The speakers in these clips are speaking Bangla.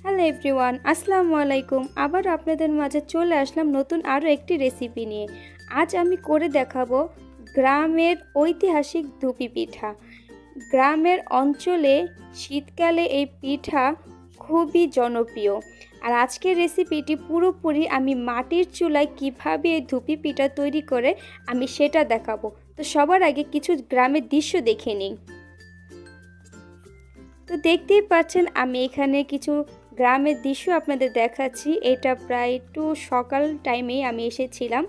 হ্যালো এভরিওয়ান, আসসালামু আলাইকুম। আবার আপনাদের মাঝে চলে আসলাম নতুন আরও একটি রেসিপি নিয়ে। আজ আমি করে দেখাবো গ্রামের ঐতিহাসিক ধুপি পিঠা। গ্রামের অঞ্চলে শীতকালে এই পিঠা খুবই জনপ্রিয়। আর আজকের রেসিপিটি পুরোপুরি আমি মাটির চুলায় কিভাবে এই ধুপি পিঠা তৈরি করে আমি সেটা দেখাবো। তো সবার আগে কিছু গ্রামের দৃশ্য দেখে নিই। তো দেখতেই পাচ্ছেন আমি এখানে কিছু গ্রামের দৃশ্য আপনাদের দেখাচ্ছি। এটা প্রায় একটু সকাল টাইমেই আমি এসেছিলাম।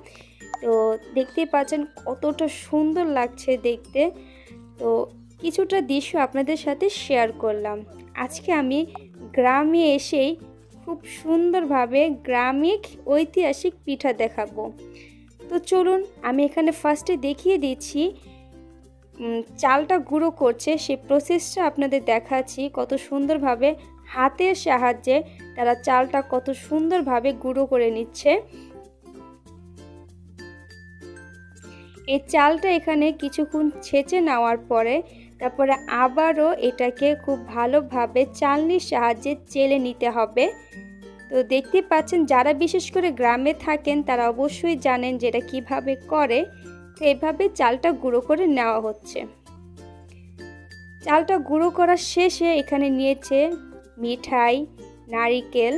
তো দেখতেই পাচ্ছেন কতটা সুন্দর লাগছে দেখতে। তো কিছুটা দৃশ্য আপনাদের সাথে শেয়ার করলাম। আজকে আমি গ্রামে এসেই খুব সুন্দরভাবে গ্রামিক ঐতিহাসিক পিঠা দেখাবো। তো চলুন আমি এখানে ফার্স্টে দেখিয়ে দিচ্ছি চালটা গুঁড়ো করছে সেই প্রসেসটা আপনাদের দেখাচ্ছি। কত সুন্দরভাবে হাতের সাহায্যে তারা চালটা কত সুন্দরভাবে গুঁড়ো করে নিচ্ছে। এই চালটা এখানে কিছুক্ষণ ছেঁচে নেওয়ার পরে তারপরে আবারও এটাকে খুব ভালোভাবে চালনির সাহায্যে চেলে নিতে হবে। তো দেখতে পাচ্ছেন যারা বিশেষ করে গ্রামে থাকেন তারা অবশ্যই জানেন যে এটা কীভাবে করে। তো এভাবে চালটা গুঁড়ো করে নেওয়া হচ্ছে। চালটা গুঁড়ো করার শেষে এখানে নিয়েছে মিঠাই, নারিকেল।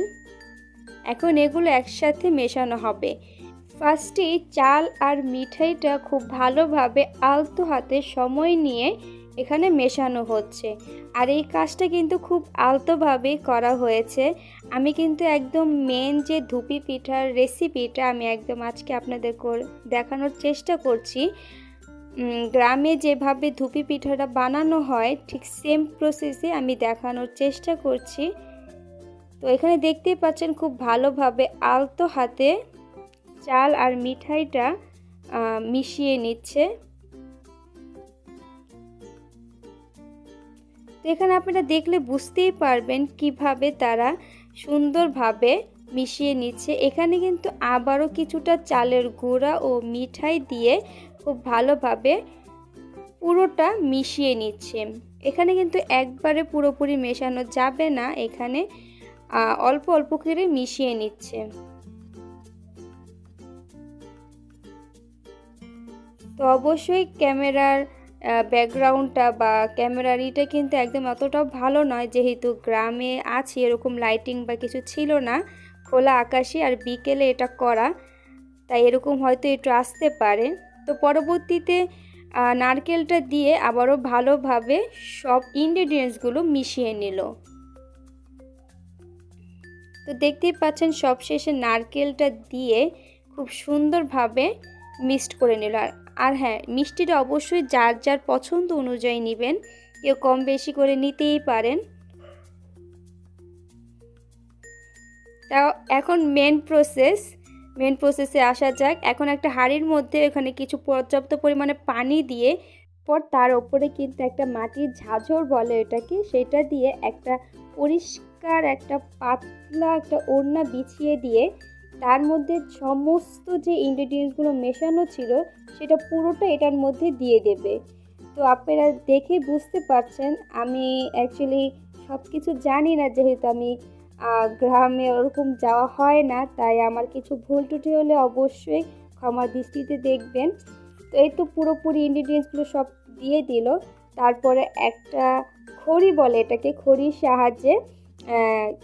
এখন এগুলো একসাথে মেশানো হবে। ফার্স্টে চাল আর মিঠাইটা খুব ভালোভাবে আলতো হাতে সময় নিয়ে এখানে মেশানো হচ্ছে। আর এই কাজটা কিন্তু খুব আলতোভাবেই করা হয়েছে। আমি কিন্তু একদম মেন যে ধুপি পিঠার রেসিপিটা আমি একদম আজকে আপনাদের দেখানোর চেষ্টা করছি। গ্রামে যেভাবে ধুপি পিঠাটা বানানো হয় ঠিক সেম প্রসেসে আমি দেখানোর চেষ্টা করছি। তো এখানে দেখতেই পাচ্ছেন খুব ভালোভাবে আলতো হাতে চাল আর মিঠাইটা মিশিয়ে নিচ্ছে। তো এখানে আপনারা দেখলে বুঝতেই পারবেন কিভাবে তারা সুন্দরভাবে মিশিয়ে নিচ্ছে। এখানে কিন্তু আবারও কিছুটা চালের গুঁড়া ও মিঠাই দিয়ে খুব ভালোভাবে পুরোটা মিশিয়ে নিচ্ছে। এখানে কিন্তু একবারে পুরোপুরি মেশানো যাবে না, এখানে অল্প অল্প করে মিশিয়ে নিচ্ছে। তো অবশ্যই ক্যামেরার ব্যাকগ্রাউন্ডটা বা ক্যামেরার ইটা কিন্তু একদম অতটাও ভালো নয়, যেহেতু গ্রামে আছি, এরকম লাইটিং বা কিছু ছিল না, খোলা আকাশে আর বিকেলে এটা করা, তাই এরকম হয়তো একটু আসতে পারে। তো পরবর্তীতে নারকেলটা দিয়ে আবারও ভালোভাবে সব ইনগ্রেডিয়েন্টসগুলো মিশিয়ে নিল। তো দেখতেই পাচ্ছেন সবশেষে নারকেলটা দিয়ে খুব সুন্দরভাবে মিক্সড করে নিল। আর হ্যাঁ, মিষ্টিটা অবশ্যই যার যার পছন্দ অনুযায়ী নেবেন, কেউ কম বেশি করে নিতেই পারেন। তাও এখন মেন প্রসেসে আসা যাক। এখন একটা হাঁড়ির মধ্যে এখানে কিছু পর্যাপ্ত পরিমাণে পানি দিয়ে পর তার উপরে কিন্তু একটা মাটির ঝাঁঝর বলে এটাকে, সেটা দিয়ে একটা পরিষ্কার একটা পাতলা একটা ওড়না বিছিয়ে দিয়ে তার মধ্যে সমস্ত যে ইনগ্রেডিয়েন্টসগুলো মেশানো ছিল সেটা পুরোটা এটার মধ্যে দিয়ে দেবে। তো আপনারা দেখে বুঝতে পারছেন আমি অ্যাকচুয়ালি সব কিছু জানি না, যেহেতু আমি গ্রামে ওরকম যাওয়া হয় না, তাই আমার কিছু ভুল ত্রুটি হলে অবশ্যই ক্ষমা দৃষ্টিতে দেখবেন। তো এই তো পুরোপুরি ইনগ্রেডিয়েন্টসগুলো সব দিয়ে দিল। তারপরে একটা খড়ি বলে এটাকে, খড়ির সাহায্যে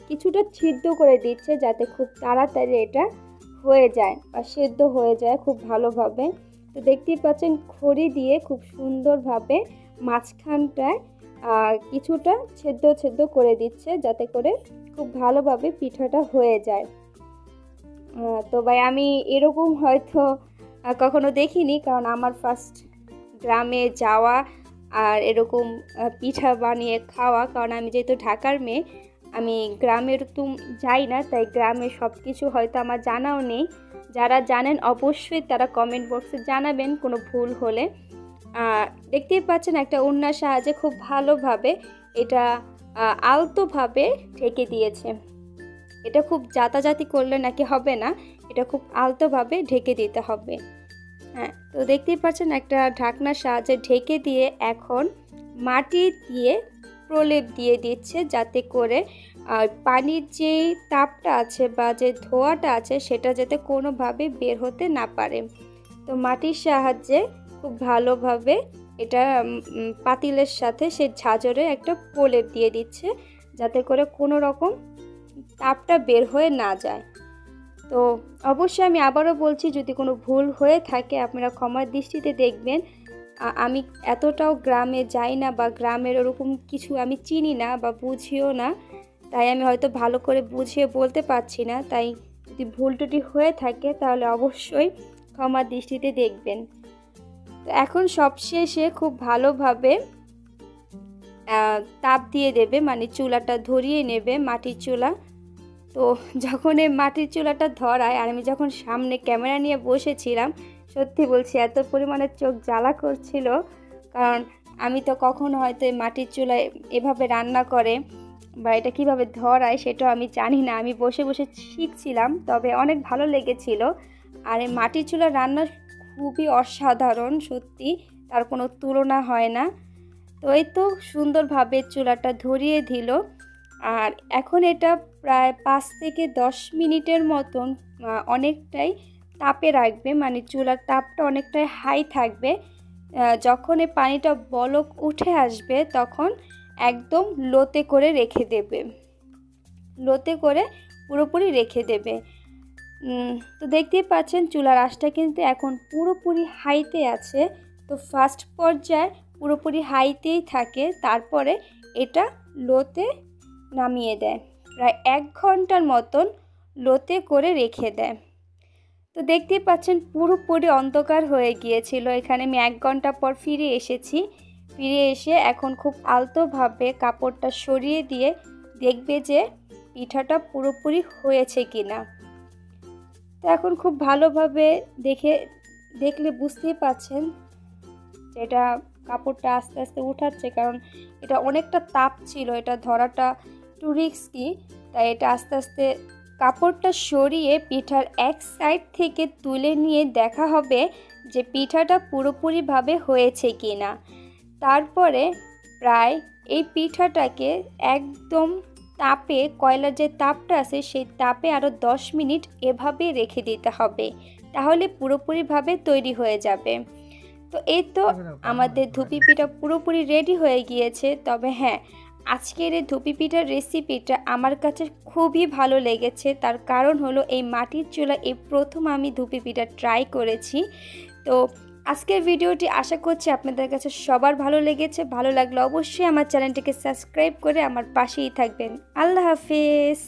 কিছুটা ছিদ্র করে দিচ্ছে যাতে খুব তাড়াতাড়ি এটা হয়ে যায় বা সেদ্ধ হয়ে যায় খুব ভালোভাবে। তো দেখতেই পাচ্ছেন খড়ি দিয়ে খুব সুন্দরভাবে মাঝখানটায় কিছুটা ছেদ্দ করে দিচ্ছে যাতে করে খুব ভালোভাবে পিঠাটা হয়ে যায়। তো ভাই আমি এরকম হয়তো কখনো দেখিনি, কারণ আমার ফার্স্ট গ্রামে যাওয়া আর এরকম পিঠা বানিয়ে খাওয়া, কারণ আমি যেহেতু ঢাকার মেয়ে, আমি গ্রামে এরকম যাই না, তাই গ্রামে সব কিছু হয়তো আমার জানাও নেই। যারা জানেন অবশ্যই তারা কমেন্ট বক্সে জানাবেন কোনো ভুল হলে। দেখতেই পাচ্ছেন একটা ওড়নার সাহায্যে খুব ভালোভাবে এটা আলতোভাবে ঢেকে দিয়েছে। এটা খুব জাতাজাতি করলে নাকি হবে না, এটা খুব আলতোভাবে ঢেকে দিতে হবে। হ্যাঁ, তো দেখতেই পাচ্ছেন একটা ঢাকনার সাহায্যে ঢেকে দিয়ে এখন মাটি দিয়ে প্রলেপ দিয়ে দিচ্ছে, যাতে করে পানির যে তাপটা আছে বা যে ধোঁয়াটা আছে সেটা যাতে কোনোভাবে বের হতে না পারে। তো মাটির সাহায্যে খুব ভালোভাবে এটা পাতিলের সাথে সে ঝাঁঝরে একটা প্রলেপ দিয়ে দিচ্ছে, যাতে করে কোনো রকম তাপটা বের হয়ে না যায়। তো অবশ্যই আমি আবারও বলছি, যদি কোনো ভুল হয়ে থাকে আপনারা ক্ষমার দৃষ্টিতে দেখবেন। আমি এতটাও গ্রামে যাই না বা গ্রামের ওরকম কিছু আমি চিনি না বা বুঝিও না, তাই আমি হয়তো ভালো করে বুঝিয়ে বলতে পারছি না। তাই যদি ভুল টুটি হয়ে থাকে তাহলে অবশ্যই ক্ষমার দৃষ্টিতে দেখবেন। তো এখন সবশেষে খুব ভালোভাবে তাপ দিয়ে দেবে, মানে চুলাটা ধরিয়ে নেবে, মাটির চুলা। তো যখন এই মাটির চুলাটা ধরায় আর আমি যখন সামনে ক্যামেরা নিয়ে বসেছিলাম, সত্যি বলছি এত পরিমাণে চোখ জ্বালা করছিল, কারণ আমি তো কখনো হয়তো এই মাটির চুলায় এভাবে রান্না করে বা এটা কিভাবে ধরায় সেটাও আমি জানি না। আমি বসে বসে শিখছিলাম, তবে অনেক ভালো লেগেছিল। আর এই মাটির চুলার রান্না খুবই অসাধারণ, সত্যি তার কোনো তুলনা হয় না। তো এই তো সুন্দরভাবে চুলাটা ধরিয়ে দিল। আর এখন এটা প্রায় 5 থেকে 10 মিনিটের মতন অনেকটাই তাপে রাখবে, মানে চুলার তাপটা অনেকটাই হাই থাকবে। যখন এই পানিটা বলক উঠে আসবে তখন একদম লোতে করে রেখে দেবে, লোতে করে পুরোপুরি রেখে দেবে। তো দেখতেই পাচ্ছেন চুলার আঁচটা কিন্তু এখন পুরোপুরি হাইতে আছে। তো ফার্স্ট পর্যায়ে পুরোপুরি হাইতেই থাকে, তারপরে এটা লোতে নামিয়ে দেয়, প্রায় 1 ঘন্টার মতন লোতে করে রেখে দেয়। তো দেখতেই পাচ্ছেন পুরোপুরি অন্ধকার হয়ে গিয়েছিল। এখানে আমি 1 ঘন্টা পর ফিরে এসেছি। ফিরে এসে এখন খুব আলতোভাবে কাপড়টা সরিয়ে দিয়ে দেখবে যে পিঠাটা পুরোপুরি হয়েছে কিনা। তো এখন খুব ভালোভাবে দেখলে বুঝতেই পাচ্ছেন যেটা কাপড়টা আস্তে আস্তে উঠাচ্ছে, কারণ এটা অনেকটা তাপ ছিল, এটা ধরাটা একটু রিস্কি। তাই এটা আস্তে আস্তে কাপড়টা সরিয়ে পিঠার এক সাইড থেকে তুলে নিয়ে দেখা হবে যে পিঠাটা পুরোপুরিভাবে হয়েছে কিনা। তারপরে প্রায় এই পিঠাটাকে একদম তাপে, কয়লার যে তাপটা আছে সেই তাপে আরও 10 মিনিট এভাবে রেখে দিতে হবে, তাহলে পুরোপুরিভাবে তৈরি হয়ে যাবে। তো এই তো আমাদের ধুপি পিঠা পুরোপুরি রেডি হয়ে গিয়েছে। তবে হ্যাঁ, আজকের এই ধুপি পিঠার রেসিপিটা আমার কাছে খুবই ভালো লেগেছে। তার কারণ হলো এই মাটির চুলা এই প্রথম আমি ধুপি পিঠা ট্রাই করেছি। তো আজকের ভিডিওটি আশা করছি আপনাদের কাছে সবার ভালো লেগেছে। ভালো লাগলে অবশ্যই আমার চ্যানেলটিকে সাবস্ক্রাইব করে আমার পাশেই থাকবেন। আল্লাহ হাফেজ।